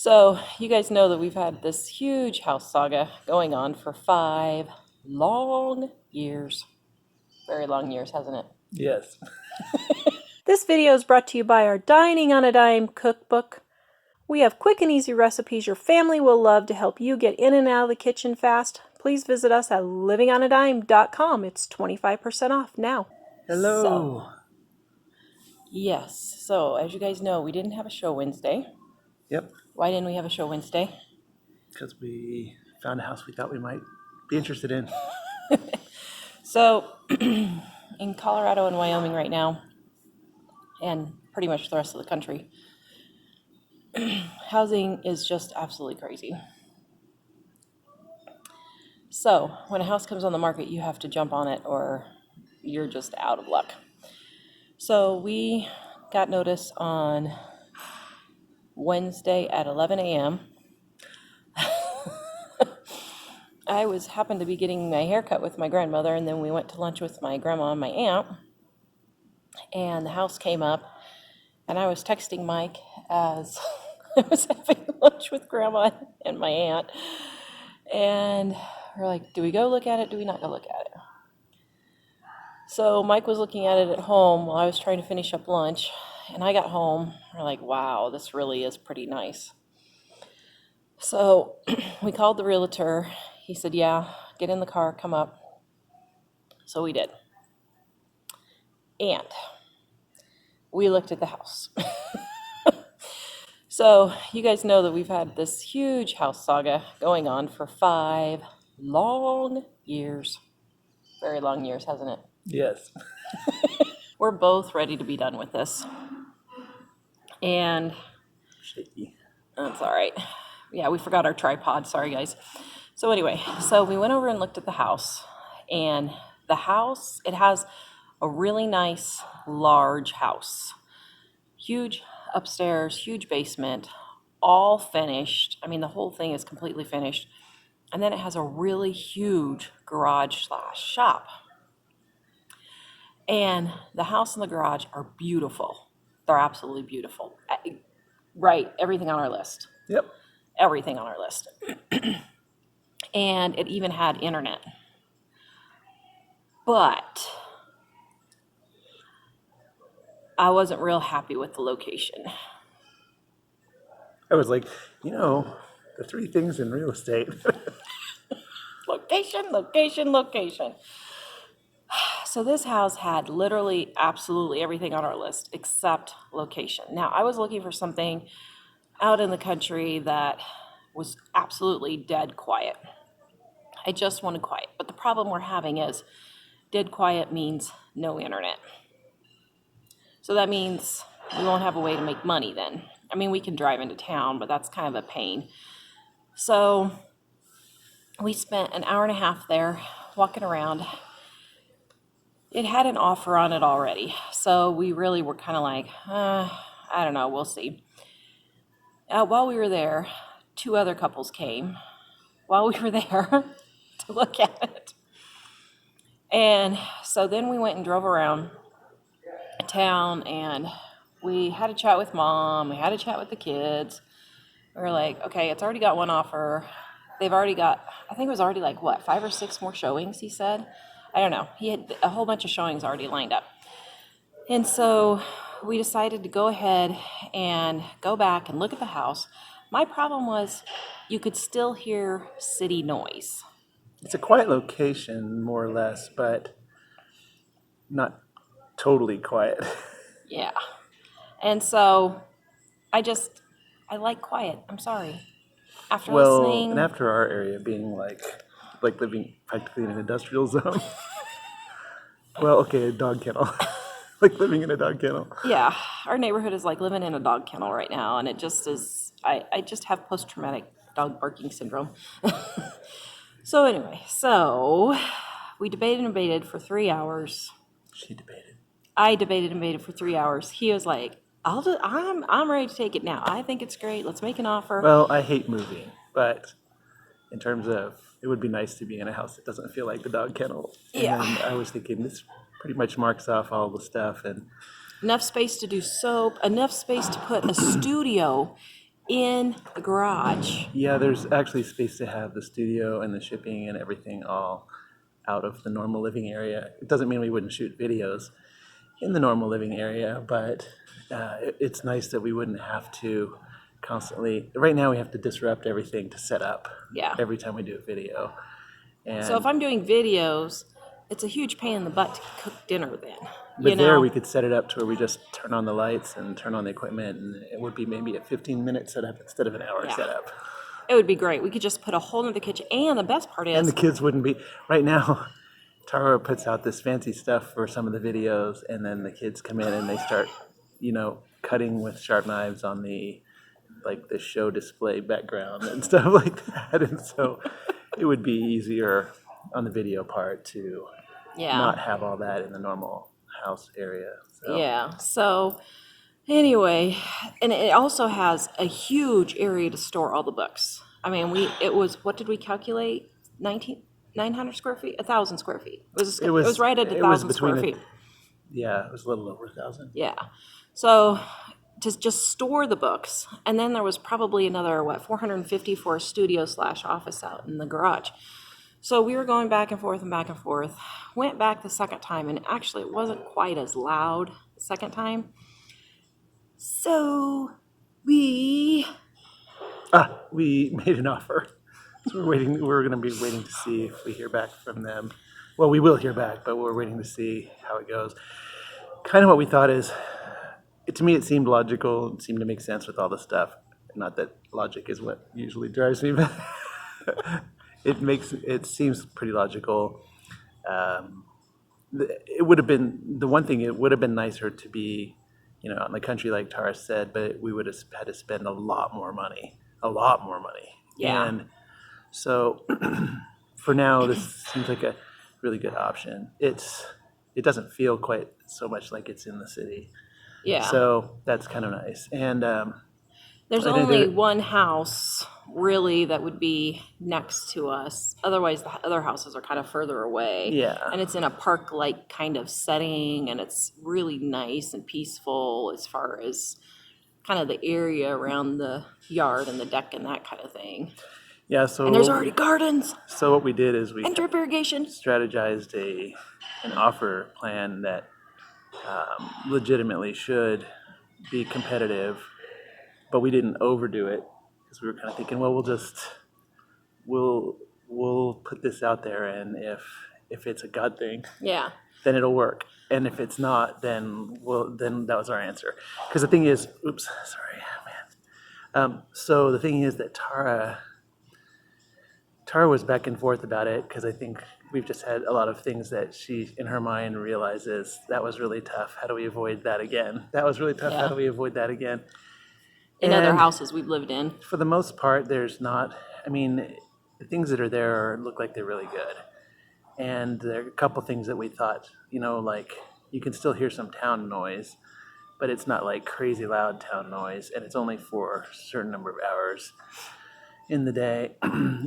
So, you guys know that we've had this huge house saga going on for 5 long years. Very long years, hasn't it? Yes. This video is brought to you by our Dining on a Dime cookbook. We have quick and easy recipes your family will love to help you get in and out of the kitchen fast. Please visit us at livingonadime.com. It's 25% off now. Hello. Yes. So, as you guys know, we didn't have a show Wednesday. Yep. Why didn't we have a show Wednesday? Because we found a house we thought we might be interested in. So, in Colorado and Wyoming right now, and pretty much the rest of the country, housing is just absolutely crazy. So, when a house comes on the market, you have to jump on it or you're just out of luck. So, we got notice on Wednesday at 11 a.m. I happened to be getting my hair cut with my grandmother, and then we went to lunch with my grandma and my aunt, and the house came up, and I was texting Mike as I was having lunch with grandma and my aunt, and we're like, do we go look at it? Do we not go look at it? So Mike was looking at it at home while I was trying to finish up lunch, and I got home. We're like, wow, this really is pretty nice. So we called the realtor. He said, yeah, get in the car, come up. So we did. And we looked at the house. So you guys know that we've had this huge house saga going on for 5 long years. Very long years, hasn't it? Yes. We're both ready to be done with this. And Shaky. that's all right. Yeah, we forgot our tripod. Sorry, guys. So anyway, so we went over and looked at the house. And the house, it has a really nice, large house. Huge upstairs, huge basement, all finished. I mean, the whole thing is completely finished. And then it has a really huge garage/shop. And the house and the garage are beautiful. They're absolutely beautiful. Right, everything on our list. Yep. Everything on our list. And it even had internet. But I wasn't real happy with the location. I was like, the three things in real estate. Location, location, location. So this house had literally absolutely everything on our list except location. Now, I was looking for something out in the country that was absolutely dead quiet. I just wanted quiet. But the problem we're having is dead quiet means no internet. So that means we won't have a way to make money then. I mean, we can drive into town, but that's kind of a pain. So we spent an hour and a half there walking around. It had an offer on it already. So we really were kind of like, I don't know, we'll see. While we were there, two other couples came while we were there to look at it. And so then we went and drove around town, and we had a chat with mom. We had a chat with the kids. We were like, okay, it's already got one offer. They've already got, I think it was already like, 5 or 6 more showings, he said. I don't know. He had a whole bunch of showings already lined up. And so we decided to go ahead and go back and look at the house. My problem was you could still hear city noise. It's a quiet location, more or less, but not totally quiet. Yeah. And so I like quiet. I'm sorry. After listening. And after our area being like living practically in an industrial zone. Well, okay, a dog kennel. Like living in a dog kennel. Yeah, our neighborhood is like living in a dog kennel right now, and it just is, I just have post-traumatic dog barking syndrome. So anyway, we debated and debated for 3 hours. She debated. I debated and debated for 3 hours. He was like, I'm ready to take it now. I think it's great. Let's make an offer. Well, I hate moving, but in terms of, it would be nice to be in a house that doesn't feel like the dog kennel. Yeah. And I was thinking this pretty much marks off all the stuff. And enough space to do soap, enough space to put a studio in the garage. Yeah, there's actually space to have the studio and the shipping and everything all out of the normal living area. It doesn't mean we wouldn't shoot videos in the normal living area, but it's nice that we wouldn't have to constantly. Right now, we have to disrupt everything to set up. Yeah. Every time we do a video, and So if I'm doing videos, it's a huge pain in the butt to cook dinner then. but You there know? we could set it up to where we just turn on the lights and turn on the equipment, and it would be maybe a 15-minute setup instead of an hour Yeah. setup. It would be great. We could just put a hole in the kitchen. And the best part And is, the kids wouldn't be right now. Tara puts out this fancy stuff for some of the videos, and then the kids come in and they start, cutting with sharp knives on the show display background and stuff like that. And so it would be easier on the video part to yeah. not have all that in the normal house area. So. Yeah. So anyway, and it also has a huge area to store all the books. I mean, what did we calculate? 900 square feet? 1,000 square feet. It was right at it was 1,000 square between feet. Yeah, it was a little over 1,000. Yeah. So to just store the books. And then there was probably another, 450 for a studio/office out in the garage. So we were going back and forth and back and forth. Went back the second time, and actually it wasn't quite as loud the second time. So we made an offer. So we're going to be waiting to see if we hear back from them. Well, we will hear back, but we're waiting to see how it goes. Kind of what we thought is, to me, it seemed logical. It seemed to make sense with all the stuff. Not that logic is what usually drives me, but it seems pretty logical. It would have been the one thing. It would have been nicer to be, out in the country, like Tara said, but we would have had to spend a lot more money. Yeah. And so, for now, this seems like a really good option. It doesn't feel quite so much like it's in the city. Yeah. So that's kind of nice. And There's I know only there- one house really that would be next to us. Otherwise, the other houses are kind of further away. Yeah. And it's in a park-like kind of setting, and it's really nice and peaceful as far as kind of the area around the yard and the deck and that kind of thing. yeah, so And there's already gardens so what we did is we and drip irrigation. strategized an offer plan that legitimately should be competitive, but we didn't overdo it because we were kind of thinking, well, we'll put this out there, and if it's a God thing, Yeah. then it'll work, and if it's not, then that was our answer. Because the thing is, man. So the thing is that Tara was back and forth about it because I think we've just had a lot of things that she, in her mind, realizes that was really tough. How do we avoid that again? That was really tough. Yeah. How do we avoid that again? In other And houses we've lived in. for the most part, there's not. I mean, the things that are there look like they're really good, and there are a couple things that we thought, like you can still hear some town noise, but it's not like crazy loud town noise, and it's only for a certain number of hours in the day.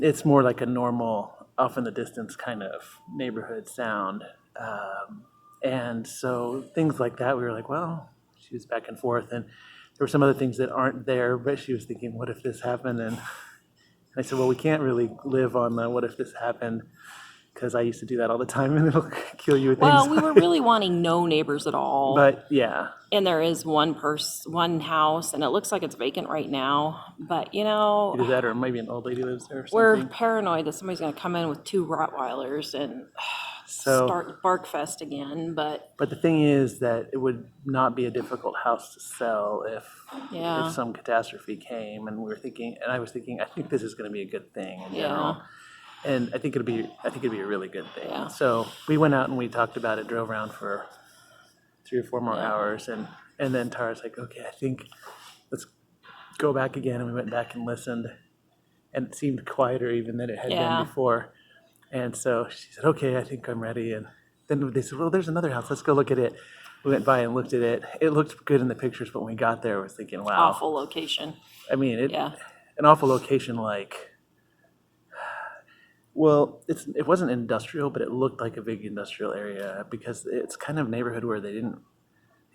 It's more like a normal, off in the distance kind of neighborhood sound. And so things like that, we were like, well, she was back and forth. And there were some other things that aren't there, but she was thinking, what if this happened? And I said, well, we can't really live on the what if this happened, because I used to do that all the time, and it'll kill you with Well, we things. were really wanting no neighbors at all. But yeah, And there is one house, and it looks like it's vacant right now. But, either that or maybe an old lady lives there or we're something. paranoid that somebody's going to come in with 2 Rottweilers and So, start bark fest again. But but the thing is that it would not be a difficult house to sell Yeah. if some catastrophe came, and I was thinking, I think this is going to be a good thing in Yeah. general. And I think it'd be a really good thing. Yeah. So we went out and we talked about it, drove around for 3 or 4 more Yeah. hours, and then Tara's like, okay, I think let's go back again, and we went back and listened, and it seemed quieter even than it had Yeah. been before. And so she said, okay, I think I'm ready. And then they said, well, there's another house. Let's go look at it. We went by and looked at it. It looked good in the pictures, but when we got there, I was thinking, wow. awful location. I mean, Yeah. an awful location, well, it wasn't industrial, but it looked like a big industrial area because it's kind of neighborhood where they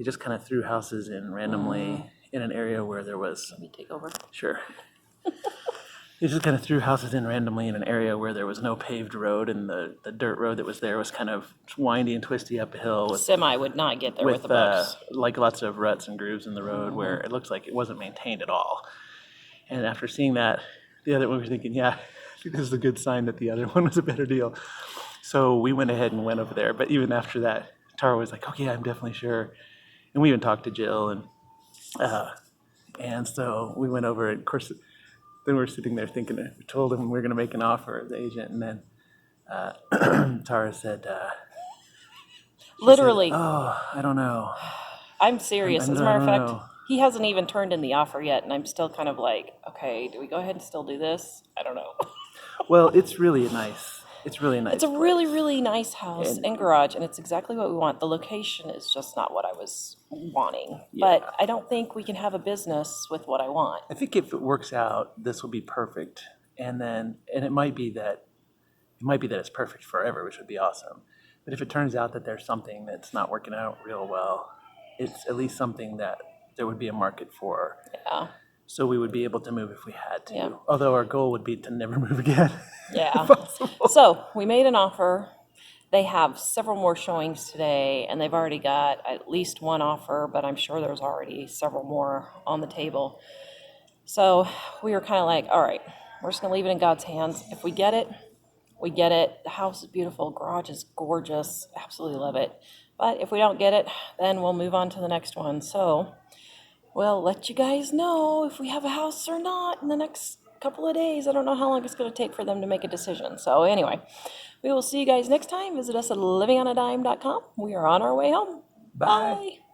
just kind of threw houses in randomly in an area where there was, Let me take over. sure. They just kind of threw houses in randomly in an area where there was no paved road, and the dirt road that was there was kind of windy and twisty up a hill with Semi would not get there with the books. like lots of ruts and grooves in the road where it looks like it wasn't maintained at all. And after seeing that, the other one was thinking, yeah, I think this is a good sign that the other one was a better deal. So we went ahead and went over there. But even after that, Tara was like, okay, I'm definitely sure. And we even talked to Jill, and so we went over. And of course, then we were sitting there thinking, we told him we were going to make an offer as agent, and then Tara said, Literally, "Oh, I don't know." I'm serious. I As a matter of don't fact, know. he hasn't even turned in the offer yet, and I'm still kind of like, okay, do we go ahead and still do this? I don't know. Well, it's really nice. It's really nice. It's a really, place. really nice house and garage, and it's exactly what we want. The location is just not what I was wanting. Yeah. But I don't think we can have a business with what I want. I think if it works out, this will be perfect. And it might be that it's perfect forever, which would be awesome. But if it turns out that there's something that's not working out real well, it's at least something that there would be a market for. Yeah. So we would be able to move if we had to. Yeah. Although our goal would be to never move again. Yeah. if possible. So we made an offer. They have several more showings today, and they've already got at least one offer, but I'm sure there's already several more on the table. So we were kind of like, all right, we're just going to leave it in God's hands. If we get it, we get it. The house is beautiful. Garage is gorgeous. Absolutely love it. But if we don't get it, then we'll move on to the next one. So we'll let you guys know if we have a house or not in the next couple of days. I don't know how long it's going to take for them to make a decision. So anyway, we will see you guys next time. Visit us at livingonadime.com. We are on our way home. Bye. Bye.